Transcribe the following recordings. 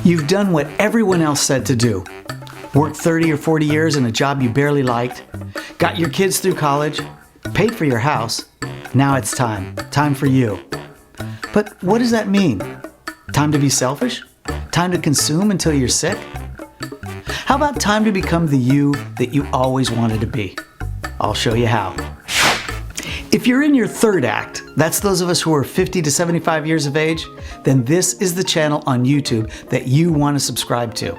You've done what everyone else said to do. Worked 30 or 40 years in a job you barely liked, got your kids through college, paid for your house. Now it's time. Time for you. But what does that mean? Time to be selfish? Time to consume until you're sick? How about time to become the you that you always wanted to be? I'll show you how. If you're in your third act, that's those of us who are 50 to 75 years of age, then this is the channel on YouTube that you want to subscribe to.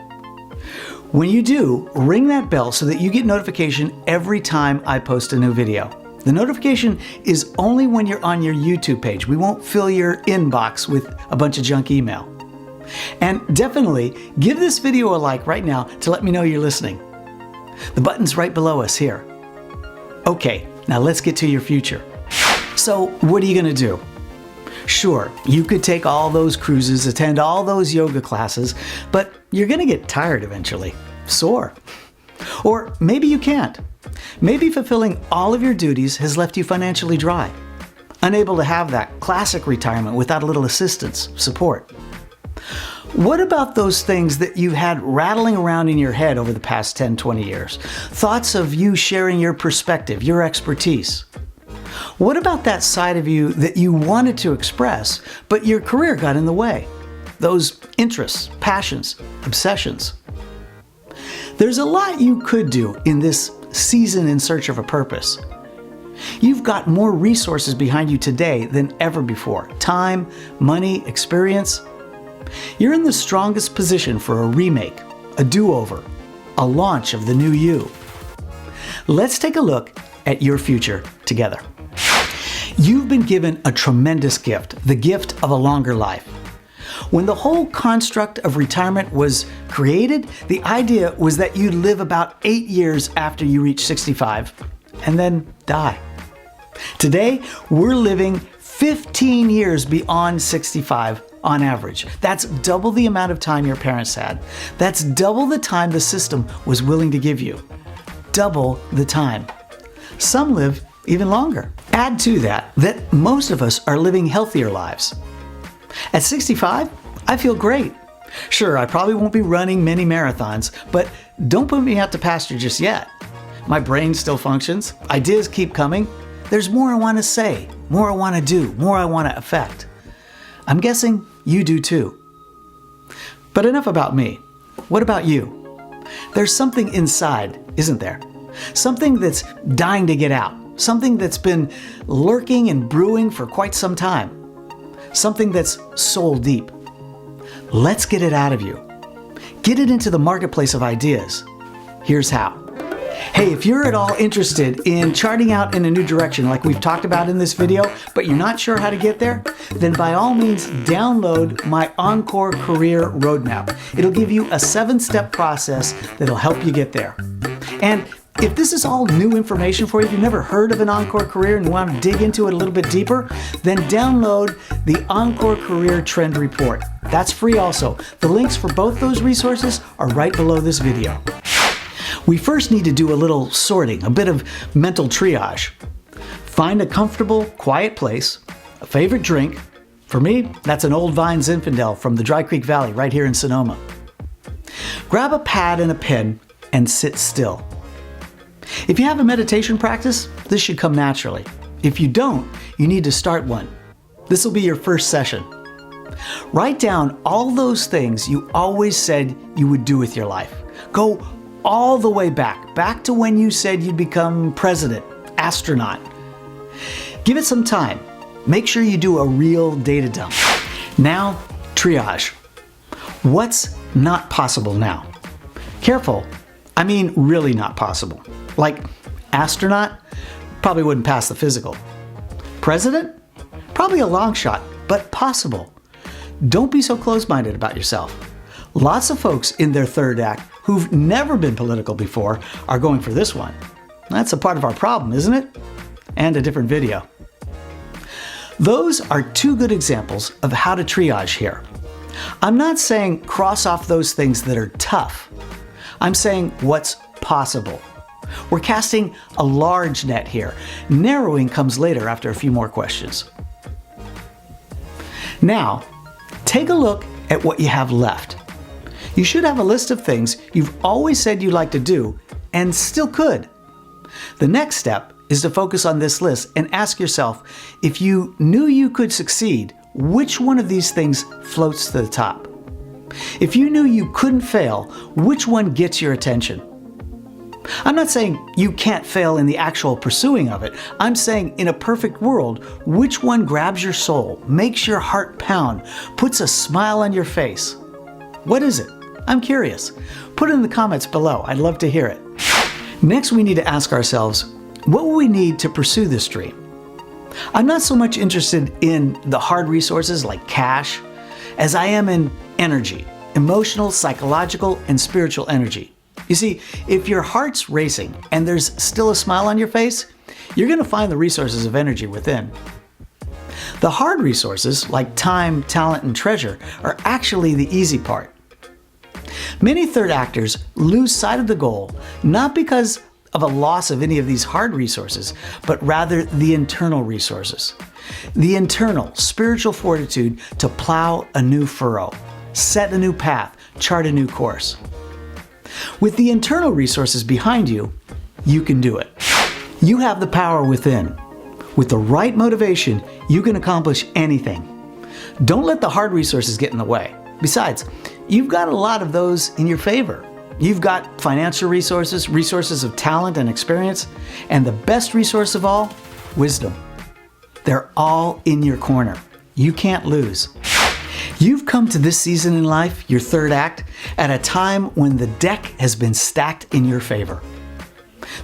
When you do, ring that bell so that you get notification every time I post a new video. The notification is only when you're on your YouTube page. We won't fill your inbox with a bunch of junk email. And definitely give this video a like right now to let me know you're listening. The button's right below us here. Okay, now let's get to your future. So what are you going to do? Sure, you could take all those cruises, attend all those yoga classes, but you're going to get tired eventually, sore. Or maybe you can't. Maybe fulfilling all of your duties has left you financially dry, unable to have that classic retirement without a little assistance, support. What about those things that you've had rattling around in your head over the past 10, 20 years? Thoughts of you sharing your perspective, your expertise. What about that side of you that you wanted to express, but your career got in the way? Those interests, passions, obsessions. There's a lot you could do in this season in search of a purpose. You've got more resources behind you today than ever before. Time, money, experience. You're in the strongest position for a remake, a do-over, a launch of the new you. Let's take a look at your future together. You've been given a tremendous gift, the gift of a longer life. When the whole construct of retirement was created, the idea was that you'd live about 8 years after you reach 65 and then die. Today, we're living 15 years beyond 65 on average. That's double the amount of time your parents had. That's double the time the system was willing to give you. Double the time. Some live even longer. Add to that most of us are living healthier lives. At 65, I feel great. Sure, I probably won't be running many marathons, but don't put me out to pasture just yet. My brain still functions. Ideas keep coming. There's more I want to say, more I want to do, more I want to affect. I'm guessing you do too. But enough about me. What about you? There's something inside, isn't there? Something that's dying to get out. Something that's been lurking and brewing for quite some time. Something that's soul deep. Let's get it out of you. Get it into the marketplace of ideas. Here's how. Hey, if you're at all interested in charting out in a new direction like we've talked about in this video, but you're not sure how to get there, then by all means download my Encore Career Roadmap. It'll give you a 7-step process that'll help you get there. And if this is all new information for you, if you've never heard of an Encore Career and want to dig into it a little bit deeper, then download the Encore Career Trend Report. That's free also. The links for both those resources are right below this video. We first need to do a little sorting, a bit of mental triage. Find a comfortable, quiet place, a favorite drink. For me, that's an Old Vine Zinfandel from the Dry Creek Valley right here in Sonoma. Grab a pad and a pen and sit still. If you have a meditation practice, this should come naturally. If you don't, you need to start one. This will be your first session. Write down all those things you always said you would do with your life. Go all the way back to when you said you'd become president, astronaut. Give it some time. Make sure you do a real data dump. Now, triage. What's not possible now? Careful, I mean really not possible. Like astronaut, probably wouldn't pass the physical. President? Probably a long shot, but possible. Don't be so close-minded about yourself. Lots of folks in their third act who've never been political before are going for this one. That's a part of our problem, isn't it? And a different video. Those are two good examples of how to triage here. I'm not saying cross off those things that are tough. I'm saying what's possible. We're casting a large net here. Narrowing comes later after a few more questions. Now, take a look at what you have left. You should have a list of things you've always said you'd like to do and still could. The next step is to focus on this list and ask yourself, if you knew you could succeed, which one of these things floats to the top? If you knew you couldn't fail, which one gets your attention? I'm not saying you can't fail in the actual pursuing of it. I'm saying in a perfect world, which one grabs your soul, makes your heart pound, puts a smile on your face? What is it? I'm curious. Put it in the comments below. I'd love to hear it. Next, we need to ask ourselves, what will we need to pursue this dream? I'm not so much interested in the hard resources like cash as I am in energy, emotional, psychological, and spiritual energy. You see, if your heart's racing and there's still a smile on your face, you're going to find the resources of energy within. The hard resources, like time, talent, and treasure, are actually the easy part. Many third actors lose sight of the goal, not because of a loss of any of these hard resources, but rather the internal resources. The internal, spiritual fortitude to plow a new furrow, set a new path, chart a new course. With the internal resources behind you, you can do it. You have the power within. With the right motivation, you can accomplish anything. Don't let the hard resources get in the way. Besides, you've got a lot of those in your favor. You've got financial resources, resources of talent and experience, and the best resource of all, wisdom. They're all in your corner. You can't lose. You've come to this season in life, your third act, at a time when the deck has been stacked in your favor.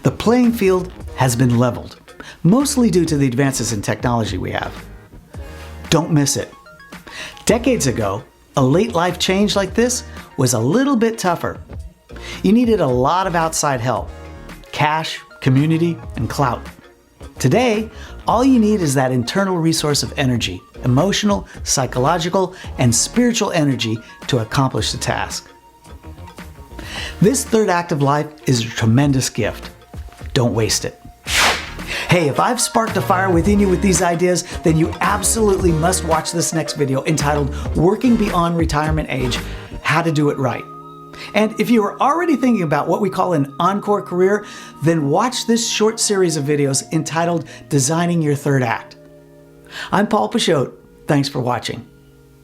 The playing field has been leveled, mostly due to the advances in technology we have. Don't miss it. Decades ago, a late life change like this was a little bit tougher. You needed a lot of outside help, cash, community, and clout. Today, all you need is that internal resource of energy, emotional, psychological, and spiritual energy to accomplish the task. This third act of life is a tremendous gift. Don't waste it. Hey, if I've sparked a fire within you with these ideas, then you absolutely must watch this next video entitled Working Beyond Retirement Age, How to Do It Right. And if you are already thinking about what we call an encore career, then watch this short series of videos entitled Designing Your Third Act. I'm Paul Pichotte. Thanks for watching.